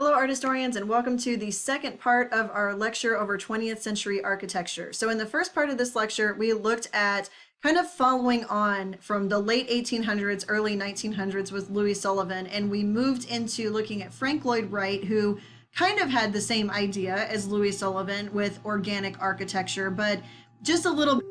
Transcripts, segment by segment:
Hello, art historians, and welcome to the second part of our lecture over 20th century architecture. So in the first part of this lecture, we looked at kind of following on from the late 1800s, early 1900s with Louis Sullivan, and we moved into looking at Frank Lloyd Wright, who kind of had the same idea as Louis Sullivan with organic architecture, but just a little bit,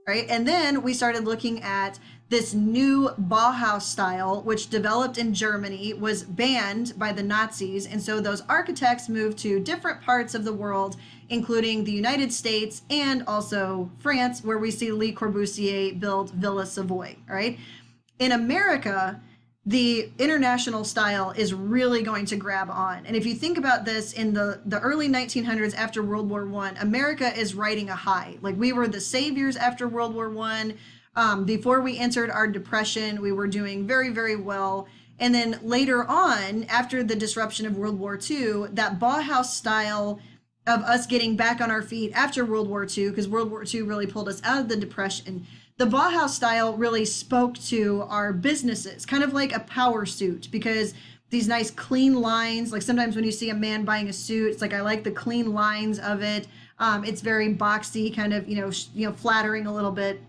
right? And then we started looking at this new Bauhaus style, which developed in Germany, was banned by the Nazis. And so those architects moved to different parts of the world, including the United States and also France, where we see Le Corbusier build Villa Savoy, right? In America, the international style is really going to grab on. And if you think about this in the early 1900s after World War I, America is riding a high. Like, we were the saviors after World War I. Before we entered our depression, we were doing very, very well. And then later on, after the disruption of World War II, that Bauhaus style of us getting back on our feet after World War II, because World War II really pulled us out of the depression, the Bauhaus style really spoke to our businesses, kind of like a power suit, because these nice clean lines, like sometimes when you see a man buying a suit, it's like, I like the clean lines of it. It's very boxy, kind of, flattering a little bit.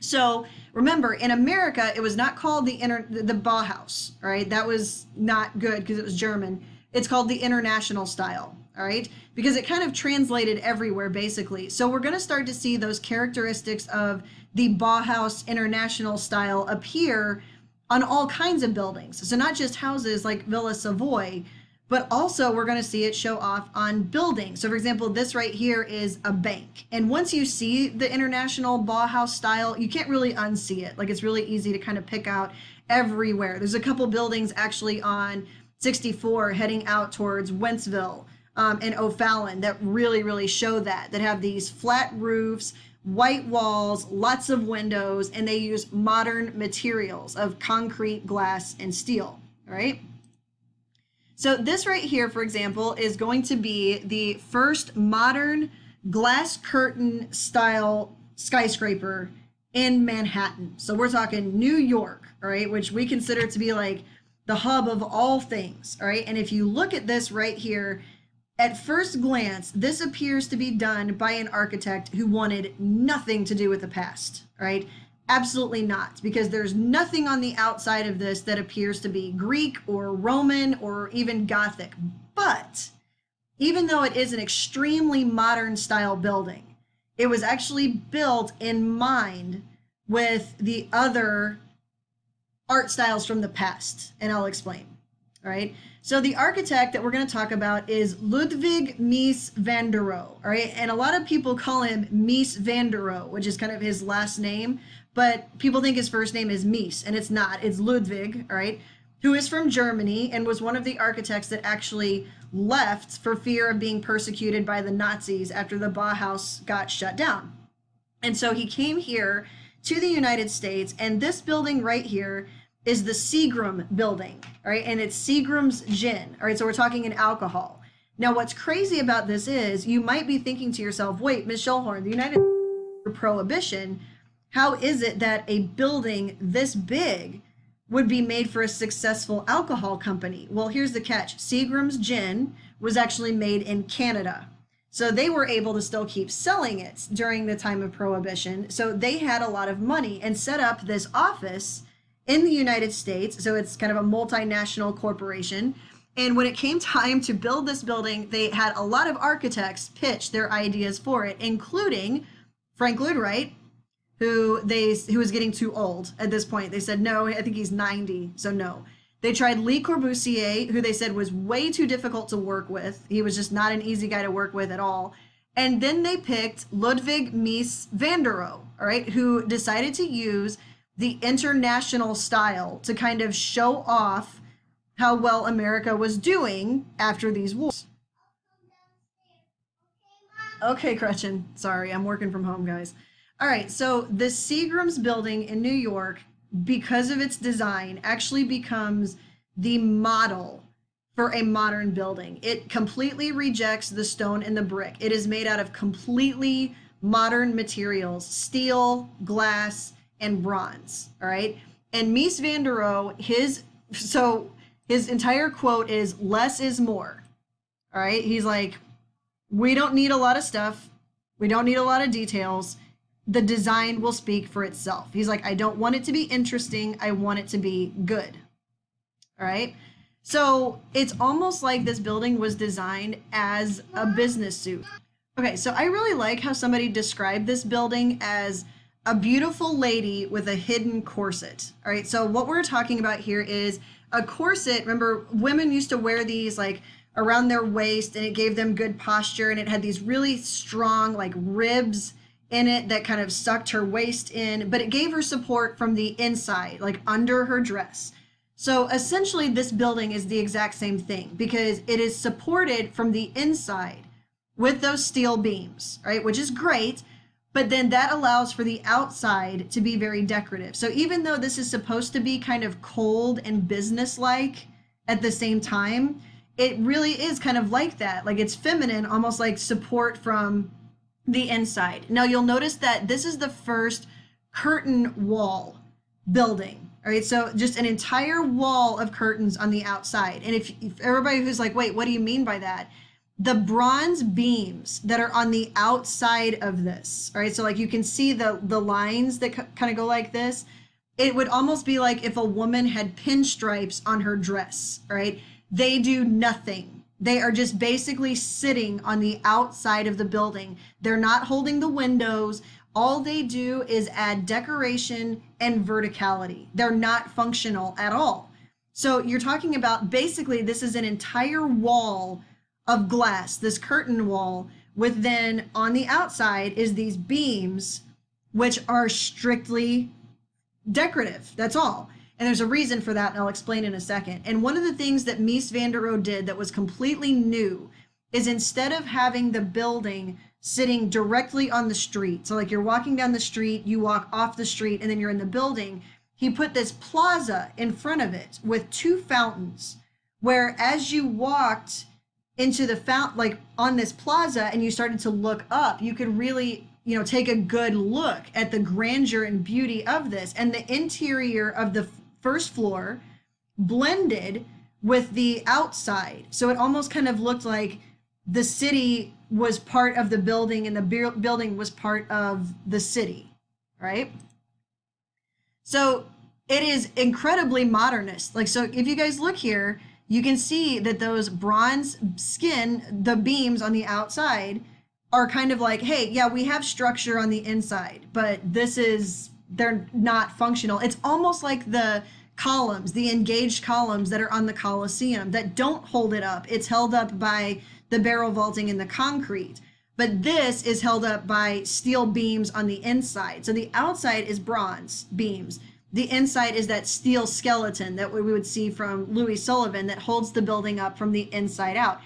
So remember, in America, it was not called the Bauhaus, all right? That was not good because it was German. It's called the international style, all right? Because it kind of translated everywhere, basically. So we're going to start to see those characteristics of the Bauhaus international style appear on all kinds of buildings. So not just houses like Villa Savoy, but also we're going to see it show off on buildings. So for example, this right here is a bank. And once you see the international Bauhaus style, you can't really unsee it. Like, it's really easy to kind of pick out everywhere. There's a couple buildings actually on 64 heading out towards Wentzville and O'Fallon that really, really show that have these flat roofs, white walls, lots of windows, and they use modern materials of concrete, glass, and steel, all right? So this right here, for example, is going to be the first modern glass curtain style skyscraper in Manhattan. So we're talking New York, all right, which we consider to be like the hub of all things, all right? And if you look at this right here, at first glance, this appears to be done by an architect who wanted nothing to do with the past, all right? Absolutely not, because there's nothing on the outside of this that appears to be Greek or Roman or even Gothic. But even though it is an extremely modern style building, it was actually built in mind with the other art styles from the past, and I'll explain. All right, so the architect that we're going to talk about is Ludwig Mies van der Rohe, all right, and a lot of people call him Mies van der Rohe, which is kind of his last name, but people think his first name is Mies, and it's not. It's Ludwig, all right, who is from Germany and was one of the architects that actually left for fear of being persecuted by the Nazis after the Bauhaus got shut down. And so he came here to the United States, and this building right here is the Seagram building, all right, and it's Seagram's gin, all right, so we're talking an alcohol. Now, what's crazy about this is you might be thinking to yourself, wait, Ms. Schellhorn, the United States for Prohibition, how is it that a building this big would be made for a successful alcohol company? Well, here's the catch. Seagram's gin was actually made in Canada. So they were able to still keep selling it during the time of Prohibition. So they had a lot of money and set up this office in the United States. So it's kind of a multinational corporation. And when it came time to build this building, they had a lot of architects pitch their ideas for it, including Frank Lloyd Wright, who was getting too old at this point. They said, no, I think he's 90, so no. They tried Le Corbusier, who they said was way too difficult to work with. He was just not an easy guy to work with at all. And then they picked Ludwig Mies van der Rohe, all right, who decided to use the international style to kind of show off how well America was doing after these wars. Okay, Gretchen, sorry, I'm working from home, guys. All right, so the Seagram's building in New York, because of its design, actually becomes the model for a modern building. It completely rejects the stone and the brick. It is made out of completely modern materials, steel, glass, and bronze, all right? And Mies van der Rohe, his his entire quote is less is more. All right. He's like, we don't need a lot of stuff. We don't need a lot of details. The design will speak for itself. He's like, I don't want it to be interesting. I want it to be good. All right. So it's almost like this building was designed as a business suit. Okay, so I really like how somebody described this building as a beautiful lady with a hidden corset. All right, so what we're talking about here is a corset. Remember, women used to wear these like around their waist, and it gave them good posture, and it had these really strong like ribs in it that kind of sucked her waist in, but it gave her support from the inside, like under her dress. So essentially this building is the exact same thing because it is supported from the inside with those steel beams, right? Which is great, but then that allows for the outside to be very decorative. So even though this is supposed to be kind of cold and businesslike at the same time, it really is kind of like that. Like it's feminine, almost like support from the inside. Now you'll notice that this is the first curtain wall building. All right, so just an entire wall of curtains on the outside. And if everybody who's like, wait, what do you mean by that? The bronze beams that are on the outside of this, all right, so like you can see the lines that kind of go like this. It would almost be like if a woman had pinstripes on her dress, all right? They do nothing. They are just basically sitting on the outside of the building. They're not holding the windows. All they do is add decoration and verticality. They're not functional at all. So you're talking about basically this is an entire wall of glass, this curtain wall, with then on the outside is these beams, which are strictly decorative. That's all. And there's a reason for that, and I'll explain in a second. And one of the things that Mies van der Rohe did that was completely new is instead of having the building sitting directly on the street, so like you're walking down the street, you walk off the street, and then you're in the building, he put this plaza in front of it with two fountains, where as you walked into the fountain, like on this plaza, and you started to look up, you could really, you know, take a good look at the grandeur and beauty of this. And the interior of the first floor blended with the outside. So it almost kind of looked like the city was part of the building and the building was part of the city, right? So it is incredibly modernist. Like, so if you guys look here, you can see that those bronze skin, the beams on the outside are kind of like, hey, yeah, we have structure on the inside, but they're not functional. It's almost like the columns, the engaged columns that are on the Colosseum that don't hold it up. It's held up by the barrel vaulting in the concrete, but this is held up by steel beams on the inside. So the outside is bronze beams. The inside is that steel skeleton that we would see from Louis Sullivan that holds the building up from the inside out.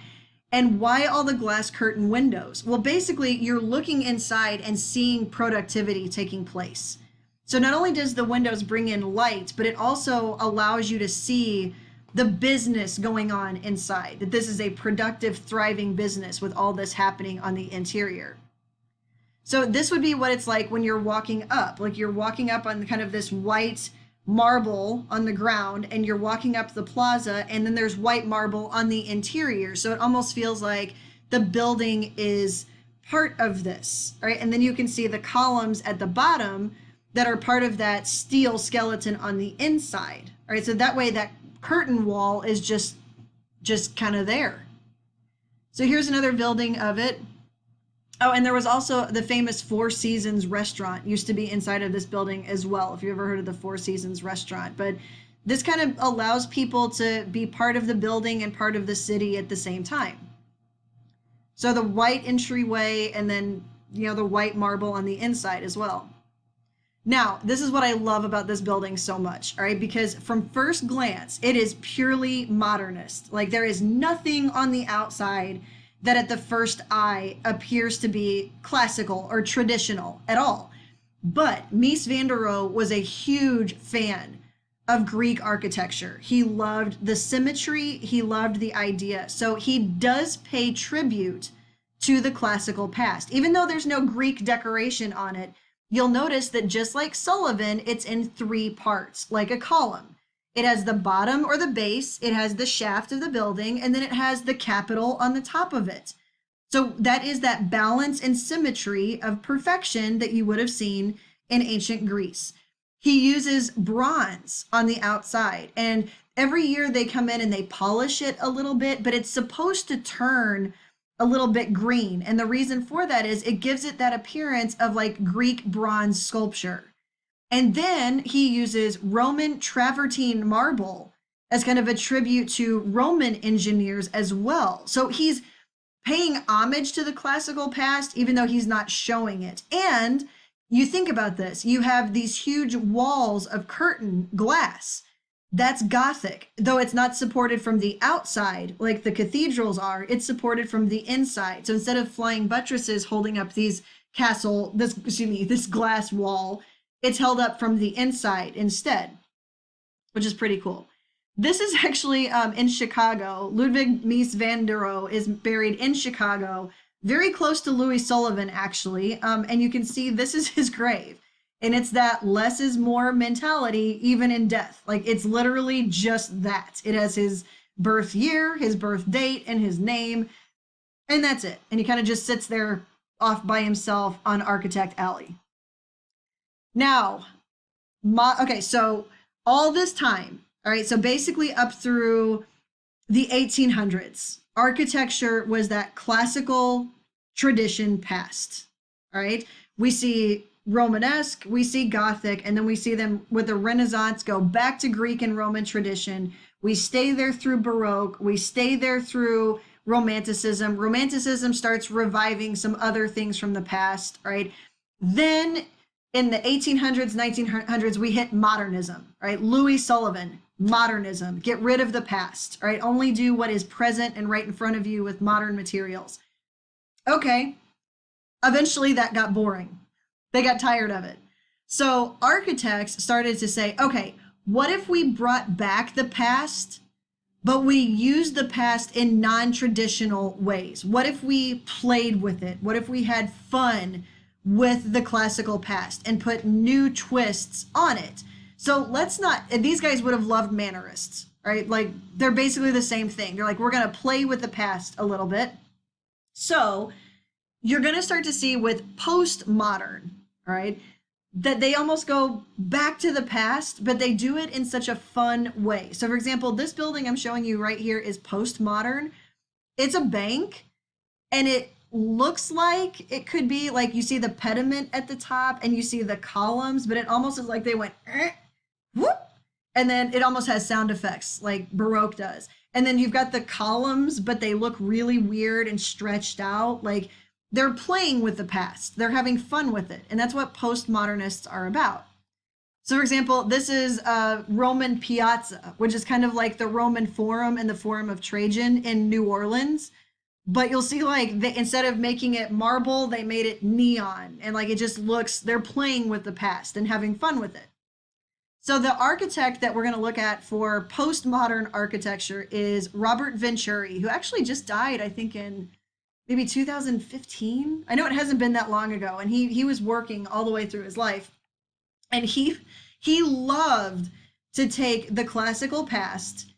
And why all the glass curtain windows? Well, basically, you're looking inside and seeing productivity taking place. So not only does the windows bring in light, but it also allows you to see the business going on inside, that this is a productive, thriving business with all this happening on the interior. So this would be what it's like when you're walking up, like you're walking up on kind of this white marble on the ground, and you're walking up the plaza, and then there's white marble on the interior. So it almost feels like the building is part of this, right? And then you can see the columns at the bottom that are part of that steel skeleton on the inside, right? So that way that curtain wall is just kind of there. So here's another building of it. Oh, and there was also the famous Four Seasons restaurant used to be inside of this building as well, if you ever heard of the Four Seasons restaurant. But this kind of allows people to be part of the building and part of the city at the same time. So the white entryway, and then, you know, the white marble on the inside as well. Now, this is what I love about this building so much, all right? Because from first glance, it is purely modernist. Like, there is nothing on the outside that at the first eye appears to be classical or traditional at all. But Mies van der Rohe was a huge fan of Greek architecture. He loved the symmetry, he loved the idea. So he does pay tribute to the classical past. Even though there's no Greek decoration on it, you'll notice that just like Sullivan, it's in three parts, like a column. It has the bottom or the base, it has the shaft of the building, and then it has the capital on the top of it. So that is that balance and symmetry of perfection that you would have seen in ancient Greece. He uses bronze on the outside, and every year they come in and they polish it a little bit, but it's supposed to turn a little bit green. And the reason for that is it gives it that appearance of like Greek bronze sculpture. And then he uses Roman travertine marble as kind of a tribute to Roman engineers as well. So he's paying homage to the classical past, even though he's not showing it. And you think about this, you have these huge walls of curtain glass. That's Gothic, though it's not supported from the outside like the cathedrals are, it's supported from the inside. So instead of flying buttresses holding up this glass wall, it's held up from the inside instead, which is pretty cool. This is actually in Chicago. Ludwig Mies van der Rohe is buried in Chicago, very close to Louis Sullivan, actually. And you can see this is his grave. And it's that less is more mentality, even in death. Like, it's literally just that. It has his birth year, his birth date, and his name. And that's it. And he kind of just sits there off by himself on Architect Alley. Now, okay, so all this time, all right, so basically up through the 1800s, architecture was that classical tradition past, all right? We see Romanesque, we see Gothic, and then we see them with the Renaissance go back to Greek and Roman tradition. We stay there through Baroque, we stay there through Romanticism. Romanticism starts reviving some other things from the past, right? Then in the 1800s, 1900s, we hit modernism, right? Louis Sullivan, modernism, get rid of the past, right? Only do what is present and right in front of you with modern materials. Okay, eventually that got boring. They got tired of it. So architects started to say, okay, what if we brought back the past, but we used the past in non-traditional ways? What if we played with it? What if we had fun with the classical past and put new twists on it? So let's not, these guys would have loved Mannerists, right? Like, they're basically the same thing. They're like, we're going to play with the past a little bit. So you're going to start to see with postmodern, all right, that they almost go back to the past, but they do it in such a fun way. So for example, this building I'm showing you right here is postmodern. It's a bank, and it looks like it could be like, you see the pediment at the top and you see the columns, but it almost is like they went whoop, and then it almost has sound effects like Baroque does. And then you've got the columns, but they look really weird and stretched out. Like, they're playing with the past, they're having fun with it, and that's what postmodernists are about. So for example, this is Roman Piazza, which is kind of like the Roman Forum and the Forum of Trajan in New Orleans. But you'll see, like, instead of making it marble, they made it neon, and like, it just looks, they're playing with the past and having fun with it. So the architect that we're going to look at for postmodern architecture is Robert Venturi, who actually just died, I think, in maybe 2015. I know it hasn't been that long ago, and he was working all the way through his life, and he loved to take the classical past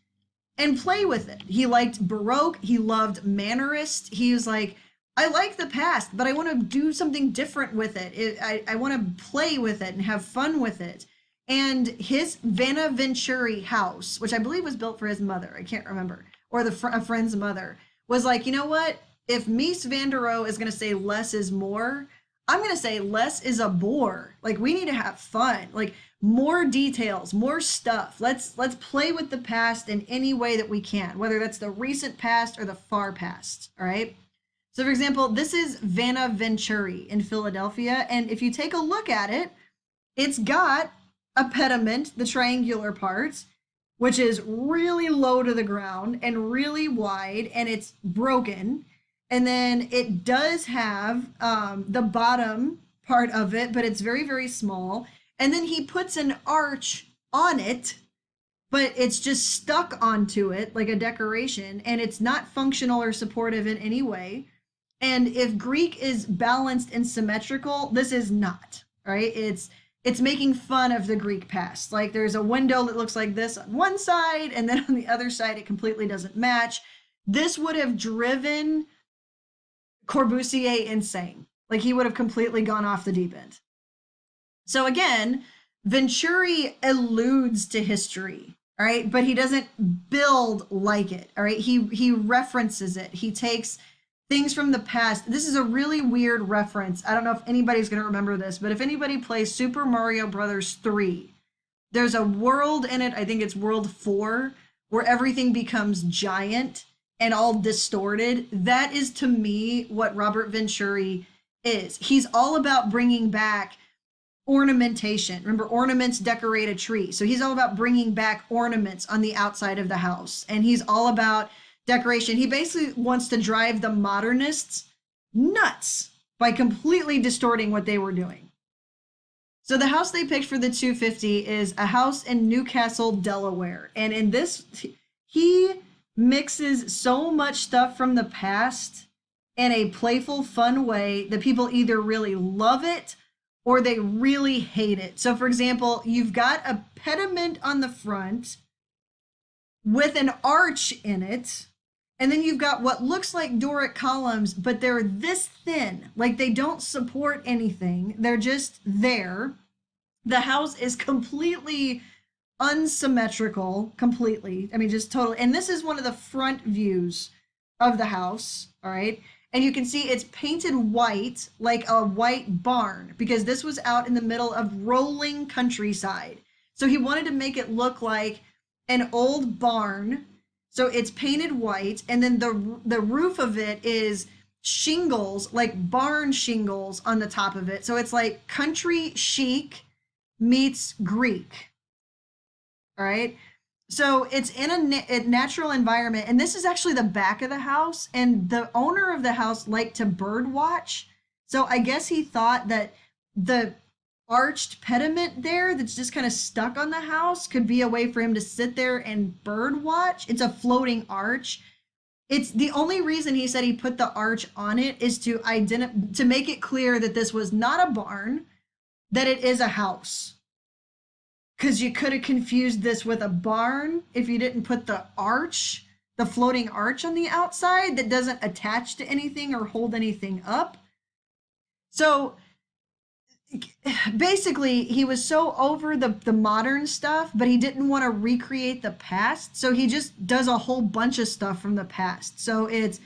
and play with it. He liked Baroque, he loved Mannerist. He was like, I like the past, but I want to do something different with it. I want to play with it and have fun with it. And his VANNA Venturi house, which I believe was built for his mother, I can't remember, or a friend's mother, was like, you know what? If Mies van der Rohe is going to say less is more, I'm going to say less is a bore. Like, we need to have fun, like more details, more stuff. Let's play with the past in any way that we can, whether that's the recent past or the far past. All right. So for example, this is VANNA Venturi in Philadelphia. And if you take a look at it, it's got a pediment, the triangular part, which is really low to the ground and really wide, and it's broken. And then it does have the bottom part of it, but it's very, very small. And then he puts an arch on it, but it's just stuck onto it like a decoration, and it's not functional or supportive in any way. And if Greek is balanced and symmetrical, this is not, right? It's it's making fun of the Greek past. Like there's a window that looks like this on one side, and then on the other side, it completely doesn't match. This would have driven Corbusier insane. Like he would have completely gone off the deep end. So again, Venturi alludes to history, all right, but he doesn't build like it, all right? He references it. He takes things from the past. This is a really weird reference. I don't know if anybody's going to remember this, but if anybody plays Super Mario Brothers 3, there's a world in it, I think it's world 4, where everything becomes giant and all distorted. That is to me what Robert Venturi is. He's all about bringing back ornamentation. Remember, ornaments decorate a tree. So he's all about bringing back ornaments on the outside of the house. And he's all about decoration. He basically wants to drive the modernists nuts by completely distorting what they were doing. So the house they picked for the 250 is a house in Newcastle, Delaware. And in this, he mixes so much stuff from the past in a playful, fun way that people either really love it or they really hate it. So for example, you've got a pediment on the front with an arch in it. And then you've got what looks like Doric columns, but they're this thin, like they don't support anything. They're just there. The house is completely unsymmetrical, completely. I mean, just totally. And this is one of the front views of the house, all right? And you can see it's painted white, like a white barn, because this was out in the middle of rolling countryside. So he wanted to make it look like an old barn. So it's painted white, and then the roof of it is shingles, like barn shingles on the top of it. So it's like country chic meets Greek. All right. So it's in a natural environment, and this is actually the back of the house, and the owner of the house liked to bird watch. So I guess he thought that the arched pediment there that's just kind of stuck on the house could be a way for him to sit there and bird watch. It's a floating arch. It's the only reason he said he put the arch on it is to make it clear that this was not a barn, that it is a house. Because you could have confused this with a barn if you didn't put the arch, the floating arch on the outside that doesn't attach to anything or hold anything up. So basically, he was so over the modern stuff, but he didn't want to recreate the past. So he just does a whole bunch of stuff from the past. So it's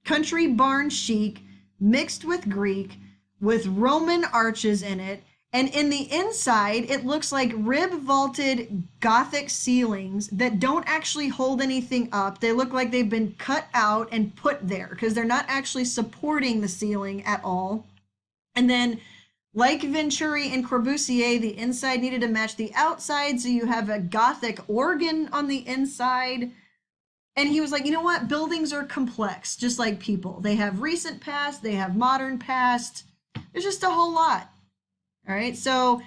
country barn chic mixed with Greek with Roman arches in it. And in the inside, it looks like rib vaulted Gothic ceilings that don't actually hold anything up. They look like they've been cut out and put there because they're not actually supporting the ceiling at all. And then, like Venturi and Corbusier, the inside needed to match the outside. So you have a Gothic organ on the inside. And he was like, you know what? Buildings are complex, just like people. They have recent past, they have modern past. There's just a whole lot. All right, so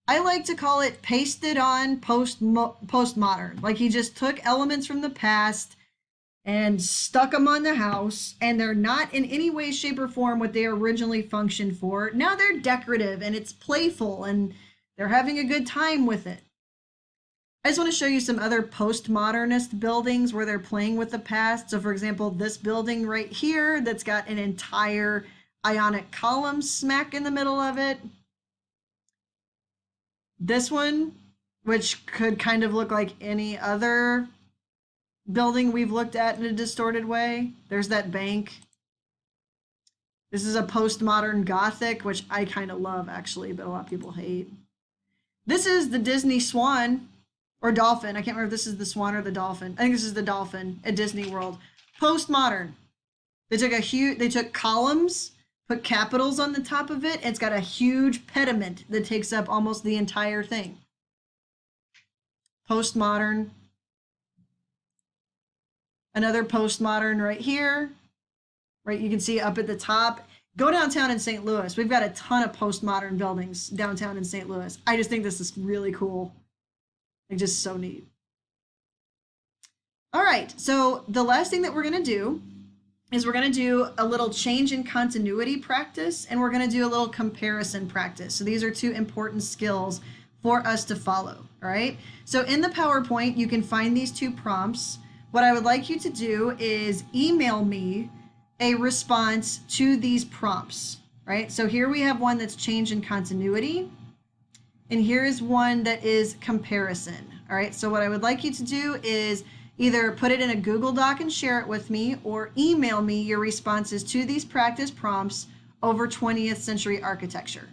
I like to call it pasted on postmodern. Like he just took elements from the past and stuck them on the house, and they're not in any way, shape, or form what they originally functioned for. Now they're decorative and it's playful and they're having a good time with it. I just want to show you some other postmodernist buildings where they're playing with the past. So for example, this building right here that's got an entire Ionic column smack in the middle of it. This one, which could kind of look like any other building we've looked at in a distorted way. There's that bank. This is a postmodern Gothic, which I kind of love actually, but a lot of people hate. This is the Disney Swan or Dolphin. I can't remember if this is the Swan or the Dolphin. I think this is the Dolphin at Disney World. Postmodern. They took columns, put capitals on the top of it. It's got a huge pediment that takes up almost the entire thing. Postmodern. Another postmodern right here. Right, you can see up at the top. Go downtown in St. Louis. We've got a ton of postmodern buildings downtown in St. Louis. I just think this is really cool. Like just so neat. All right, so the last thing that we're gonna do is we're going to do a little change in continuity practice, and we're going to do a little comparison practice. So these are two important skills for us to follow, all right? So in the PowerPoint, you can find these two prompts. What I would like you to do is email me a response to these prompts, right? So here we have one that's change in continuity, and here is one that is comparison, all right? So what I would like you to do is either put it in a Google Doc and share it with me, or email me your responses to these practice prompts over 20th century architecture.